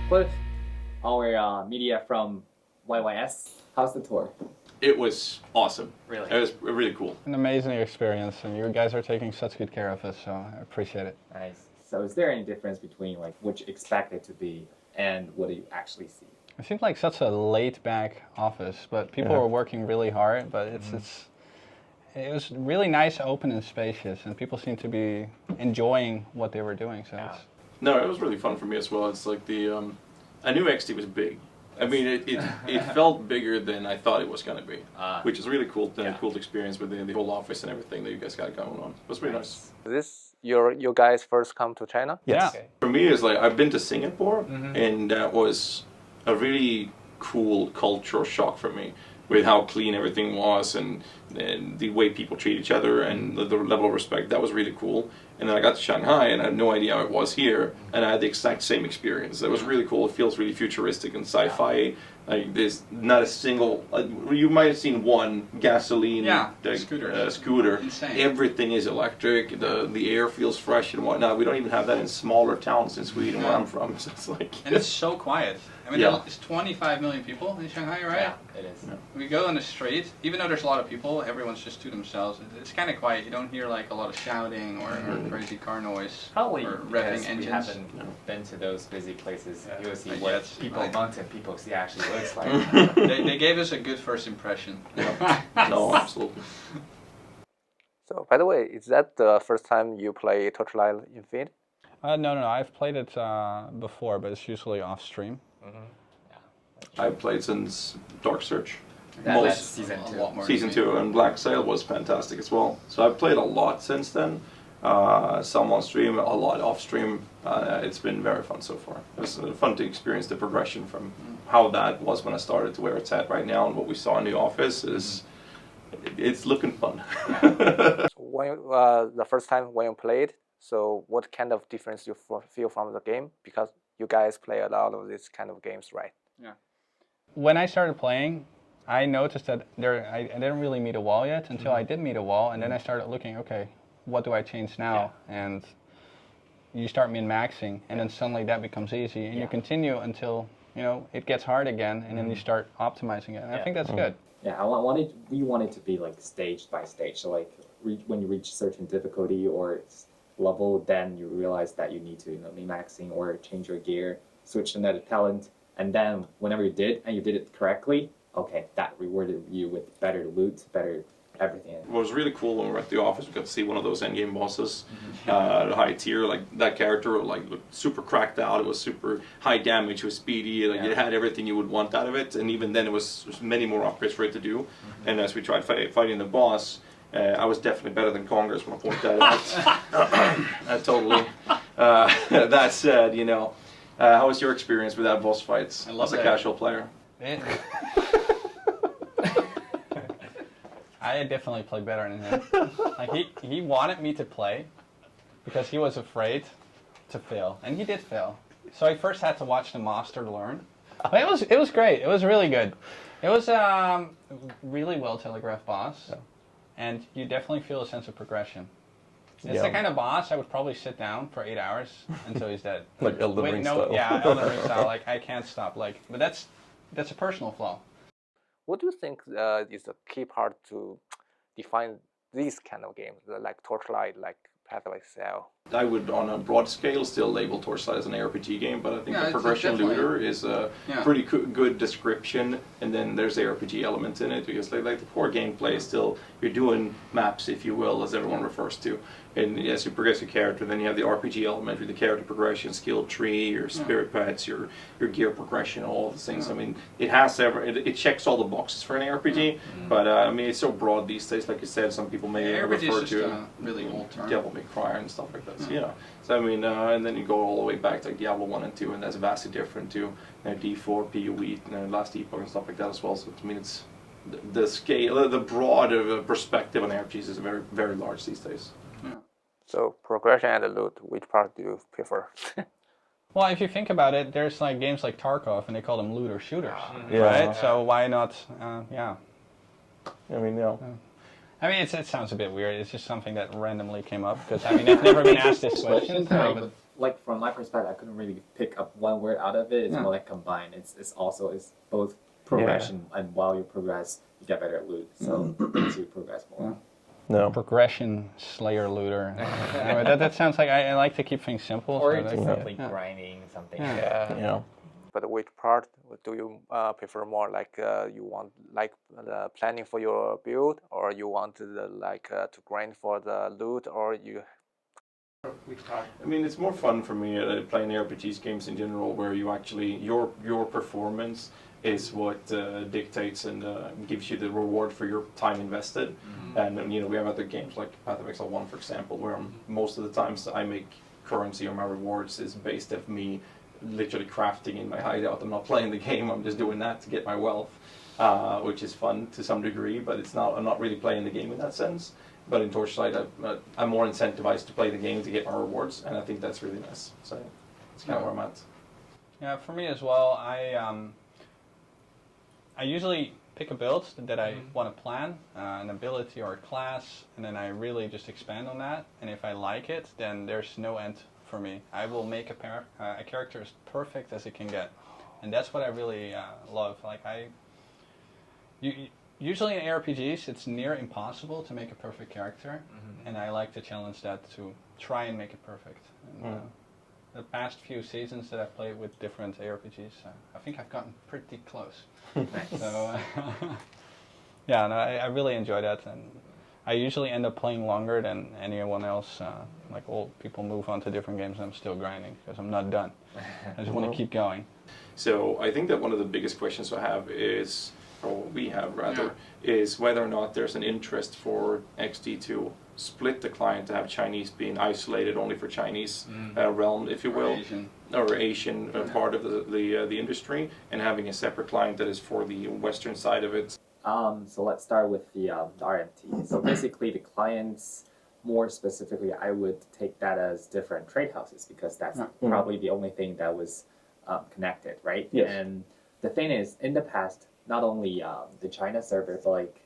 Cliff, our media from YYS. How's the tour? It was awesome. Really? It was really cool. An amazing experience, and you guys are taking such good care of us, so I appreciate it. Nice. So is there any difference between like what you expect it to be and what you actually see? It seems like such a laid-back office, but people were working really hard. But it was really nice, open, and spacious, and people seem to be enjoying what they were doing. So No, it was really fun for me as well. It's like I knew XT was big. I mean, it felt bigger than I thought it was going to be, which is really cool. Cool experience with the whole office and everything that you guys got going on. It was really nice. Is this your guys first come to China? Yes. Yeah. Okay. For me, it's like I've been to Singapore, and that was a really cool cultural shock for me, with how clean everything was and the way people treat each other and the level of respect. That was really cool. And then I got to Shanghai and I had no idea how it was here, and I had the exact same experience. It was really cool. It feels really futuristic and sci-fi. Like there's not a single. You might have seen one gasoline scooter. Insane. Everything is electric. The air feels fresh and whatnot. We don't even have that in smaller towns in Sweden where I'm from. So it's like. And it's so quiet. I mean, it's 25 million people in Shanghai, right? Yeah, it is. Yeah. We go on the street, even though there's a lot of people, everyone's just to themselves. It's kind of quiet. You don't hear like a lot of shouting or crazy car noise Probably or because revving we engines. haven't been to those busy places. Yeah. You will see Like, what yes, people, like- mountain people see actually looks like. They gave us a good first impression. No, absolutely. So, by the way, is that the first time you play Torchlight Infinite? No. I've played it before, but it's usually off stream. I've played since Dark Search. That's season A 2. lot more Season easy. 2, and Black Sail was fantastic as well. So I've played a lot since then. Some on stream, a lot off stream. It's been very fun so far. It was fun to experience the progression from how that was when I started to where it's at right now, and what we saw in the office is it's looking fun. So when the first time when you played, so what kind of difference you feel from the game? Because you guys play a lot of these kind of games, right? When I started playing, I noticed that I didn't really meet a wall yet until I did meet a wall, and then I started looking, okay, what do I change now? And you start min-maxing, and then suddenly that becomes easy, and you continue until it gets hard again, and then you start optimizing it. And I think that's good. Yeah, we want it to be like stage by stage. So like when you reach certain difficulty or level, then you realize that you need to min-maxing or change your gear, switch to another talent, and then whenever you did and you did it correctly, okay, that rewarded you with better loot, better everything. What was really cool when we were at the office, we got to see one of those endgame bosses, high tier. Like that character, like looked super cracked out. It was super high damage, it was speedy. Like it had everything you would want out of it. And even then, it was many more upgrades for it to do. And as we tried fighting the boss, I was definitely better than KongKongor. I just want to point that out. Totally. That said, how was your experience with that boss fights as a casual player? I definitely played better than him. Like he wanted me to play because he was afraid to fail, and he did fail. So I first had to watch the master learn. But it was great. It was really good. It was really well telegraphed boss, and you definitely feel a sense of progression. It's the kind of boss I would probably sit down for 8 hours until he's dead. Like Elden Ring style. Yeah, Elden Ring style. Like I can't stop. But that's a personal flaw. What do you think is the key part to define these kind of games, like Torchlight, like Pathway Cell? I would, on a broad scale, still label Torchlight as an ARPG game, but I think the it's progression definitely- looter is a pretty good description, and then there's the RPG element in it, because like the core gameplay is still, you're doing maps, if you will, as everyone refers to, and as you progress your character, then you have the RPG element with the character progression, skill tree, your spirit pets, your gear progression, all those things. I mean, it checks all the boxes for an ARPG, but I mean, it's so broad these days, like you said, some people may RPG refer is just to a really old term. Devil May Cry and stuff like that. So I mean, and then you go all the way back to like Diablo 1 and 2, and that's vastly different to D4, PoE, Last Epoch and stuff like that as well. So I mean, it's the scale, the broad perspective on RPGs is very, very large these days. So progression and loot, which part do you prefer? Well, if you think about it, there's like games like Tarkov, and they call them looter shooters, Yeah. right? So why not? I mean, I mean, it sounds a bit weird. It's just something that randomly came up because I mean, I've never been asked this question. But like from my perspective, I couldn't really pick up one word out of it. It's Yeah. more like combined. It's also both progression and while you progress, you get better at loot. So it makes you progress more. No. Progression, Slayer, Looter. Anyway, that sounds like I like to keep things simple. Or so just that- simply grinding something. Yeah. Yeah. But which part do you prefer more? Like you want like the planning for your build, or you want to to grind for the loot, or you? I mean, it's more fun for me playing RPGs games in general, where you actually your performance is what dictates and gives you the reward for your time invested. And you know, we have other games like Path of Exile 1, for example, where most of the times I make currency or my rewards is based off me literally crafting in my hideout. I'm not playing the game. I'm just doing that to get my wealth, which is fun to some degree. But it's not. I'm not really playing the game in that sense. But in Torchlight, I'm more incentivized to play the game to get my rewards, and I think that's really nice. So that's kind of where I'm at. Yeah, for me as well. I usually pick a build that I want to plan, an ability or a class, and then I really just expand on that. And if I like it, then there's no end for me. I will make a character as perfect as it can get, and that's what I really love. Like usually in RPGs, it's near impossible to make a perfect character, and I like to challenge that to try and make it perfect. And, the past few seasons that I've played with different ARPGs, I think I've gotten pretty close. So, yeah, no, I really enjoy that, and I usually end up playing longer than anyone else. Like old people move on to different games, and I'm still grinding because I'm not done. I just want to keep going. So I think that one of the biggest questions I have is, or we have rather, is whether or not there's an interest for XD to split the client to have Chinese being isolated only for Chinese realm, if you will, or Asian part of the industry, and having a separate client that is for the Western side of it. So let's start with the RMT. So basically, the clients, more specifically, I would take that as different trade houses because that's probably the only thing that was connected, right? Yes. And the thing is, in the past, not only the China server, but like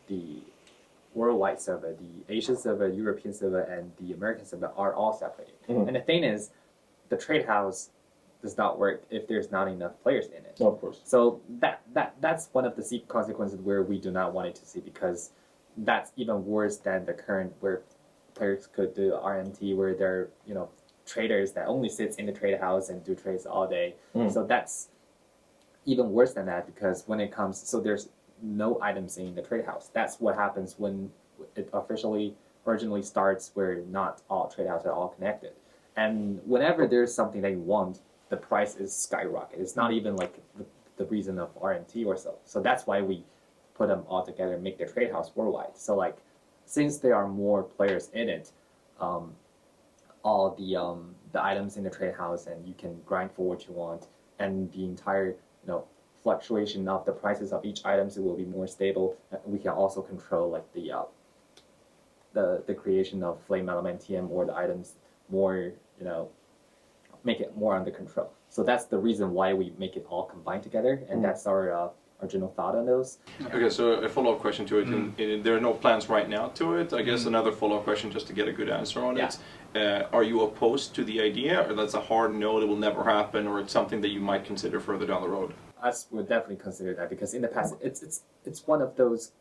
the worldwide server, the Asian server, European server, and the American server are all separated. And the thing is, the trade house does not work if there's not enough players in it. Of course. So that's one of the consequences where we do not want it to see, because that's even worse than the current where players could do RMT, where they're traders that only sits in the trade house and do trades all day. So that's even worse than that, because when it comes, so there's no items in the trade house. That's what happens when it originally starts, where not all trade houses are all connected. And whenever there's something that you want, the price is skyrocket. It's not even like the reason of RMT or so. So that's why we put them all together and make the trade house worldwide. So like, since there are more players in it, all the items in the trade house, and you can grind for what you want, and the entire fluctuation of the prices of each item, so it will be more stable. We can also control like the creation of flame elementium or the items more, make it more under control. So that's the reason why we make it all combined together, and that's our general thought on those. Okay, so a follow-up question to it. And there are no plans right now to it. I guess another follow-up question just to get a good answer on it. Are you opposed to the idea, or that's a hard no, it will never happen, or it's something that you might consider further down the road? Us would definitely consider that, because in the past it's one of those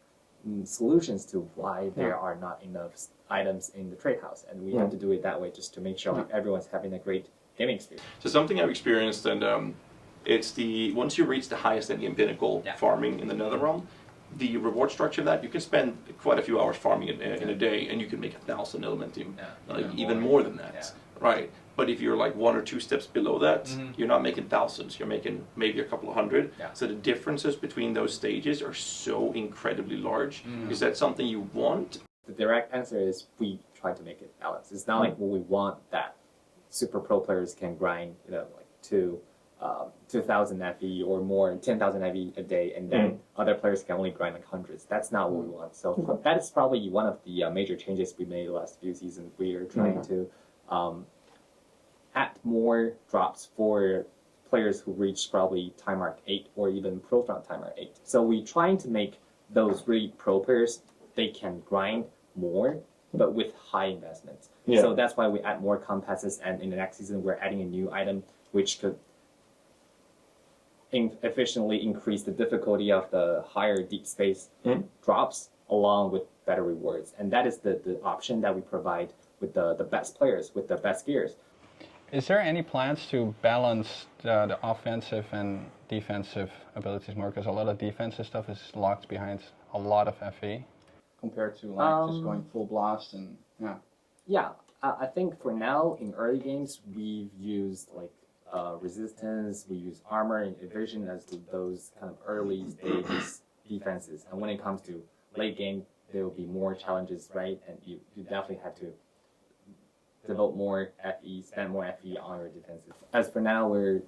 solutions to why there are not enough items in the trade house, and we have to do it that way just to make sure like everyone's having a great gaming experience. So something I've experienced, and it's once you reach the highest endgame Pinnacle Farming in the Nether Realm, the reward structure of that, you can spend quite a few hours farming in a day, and you can make 1,000 elementium, even more than that, right? But if you're like 1 or 2 steps below that, you're not making thousands, you're making maybe a couple of hundred. So the differences between those stages are so incredibly large. Is that something you want? The direct answer is we try to make it balanced. It's not like what we want that super pro players can grind, like 2,000 FE or more, 10,000 FE a day, and then other players can only grind like hundreds. That's not what we want. So that is probably one of the major changes we made the last few seasons. We are trying to add more drops for players who reach probably time mark 8 or even pro from time mark 8. So we're trying to make those really pro players, they can grind more, but with high investments. Yeah. So that's why we add more compasses, and in the next season we're adding a new item which could efficiently increase the difficulty of the higher deep space drops along with better rewards. And that is the option that we provide with the best players, with the best gears. Is there any plans to balance the offensive and defensive abilities more? Because a lot of defensive stuff is locked behind a lot of FE. Compared to like just going full blast and Yeah, I think for now in early games we've used like resistance, we use armor and evasion as those kind of early stages defenses. And when it comes to late game, there will be more challenges, right? And you definitely have to devote more FE, spend more FE on your defenses. As for now, we're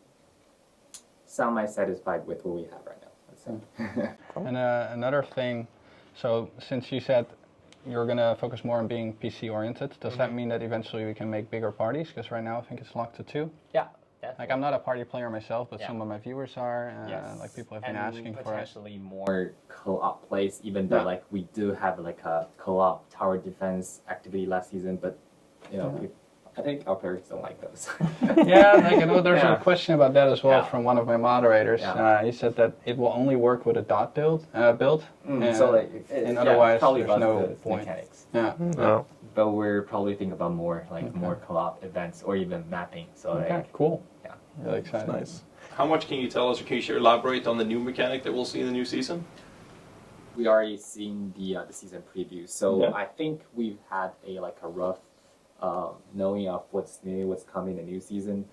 semi-satisfied with what we have right now, let's say. And another thing, so since you said you're going to focus more on being PC oriented, does that mean that eventually we can make bigger parties? Because right now I think it's locked to 2. Yeah. Definitely. Like, I'm not a party player myself, but Yeah. some of my viewers are. Yes. Like, people have been And asking for it. Potentially more co-op plays, even though like we do have like a co-op tower defense activity last season, but you know, I think our players don't like those. Yeah, like, I know there's Yeah. a question about that as well Yeah. from one of my moderators. Yeah. He said that it will only work with a dot build, So like, and otherwise probably there's no the point. mechanics. Yeah. No. But we're probably thinking about more like more co-op events or even mapping. So Okay, like, cool. Yeah. Really excited. Nice. How much can you tell us, or can you elaborate on the new mechanic that we'll see in the new season? we already seen the season preview. So Yeah. I think we've had a rough knowing of what's new, what's coming in the new season.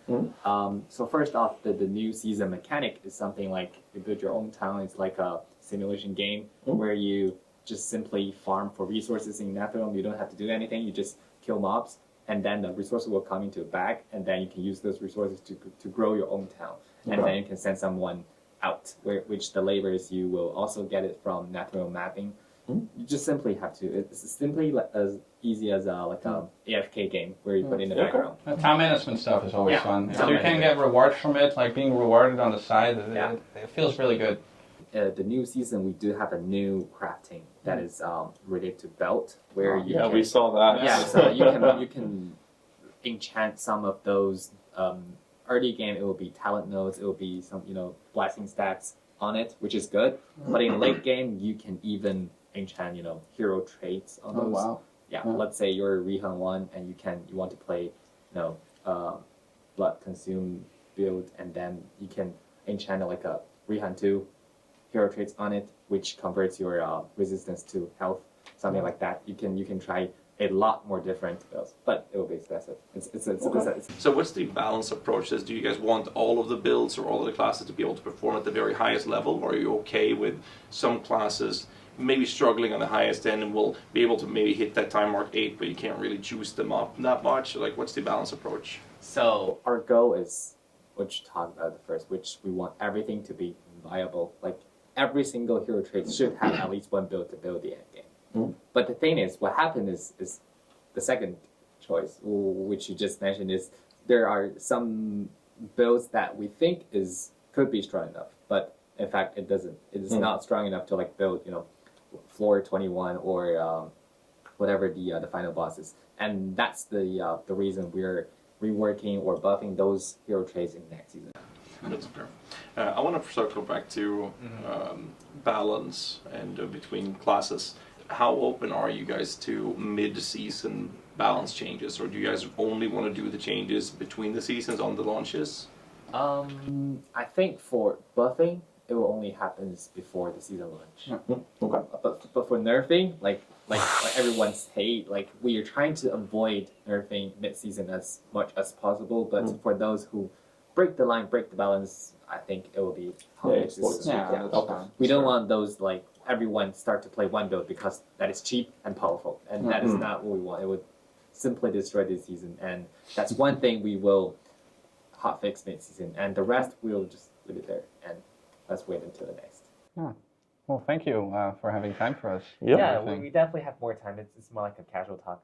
So first off, the new season mechanic is something like you build your own town. It's like a simulation game where you just simply farm for resources in Netherrealm. You don't have to do anything. You just kill mobs, and then the resources will come into a bag, and then you can use those resources to grow your own town. And then you can send someone out, which the laborers you will also get it from Netherrealm mapping. You just simply have to. It's simply as easy as a AFK game where you put in the background. Town management stuff is always Yeah. fun. If Town you can management. get rewards from it, like being rewarded on the side, Yeah. it feels really good. The new season, we do have a new crafting that is related to belt, where you Yeah, can, we saw that. yeah, so you can enchant some of those. Early game, it will be talent nodes, it will be some blessing stats on it, which is good. But in late game, you can even enchant hero traits on those. oh wow. Yeah, Yeah. let's say you're Rihan 1 and you want to play blood consume build, and then you can enchant like a Rihan 2 hero traits on it, which converts your resistance to health, something like that. You can try a lot more different builds, but it will be expensive. It's So what's the balance approach? Do you guys want all of the builds or all of the classes to be able to perform at the very highest level, or are you okay with some classes maybe struggling on the highest end and will be able to maybe hit that time mark 8, but you can't really juice them up that much? Like, what's the balance approach? So our goal is what you talked about at first, which we want everything to be viable. Like every single hero trait should have at least one build to build the end game. But the thing is, what happened is the second choice, which you just mentioned, is there are some builds that we think could be strong enough, but in fact it doesn't. It is not strong enough to build floor 21 or whatever the final boss is, and that's the reason we're reworking or buffing those hero traits in next season. That's fair. I want to circle back to balance and between classes. How open are you guys to mid-season balance changes, or do you guys only want to do the changes between the seasons on the launches? I think for buffing, it will only happen before the season launch. Okay. But for nerfing, like everyone's hate, we are trying to avoid nerfing mid-season as much as possible. But for those who break the line, break the balance, I think it will be Yeah, sports. Yeah, that's fine. We don't want those everyone start to play one build because that is cheap and powerful, and that is not what we want. It would simply destroy this season, and that's one thing we will hotfix mid-season, and the rest we'll just leave it there and let's wait until the next. Well, thank you for having time for us. Yeah, we definitely have more time. It's more like a casual talk.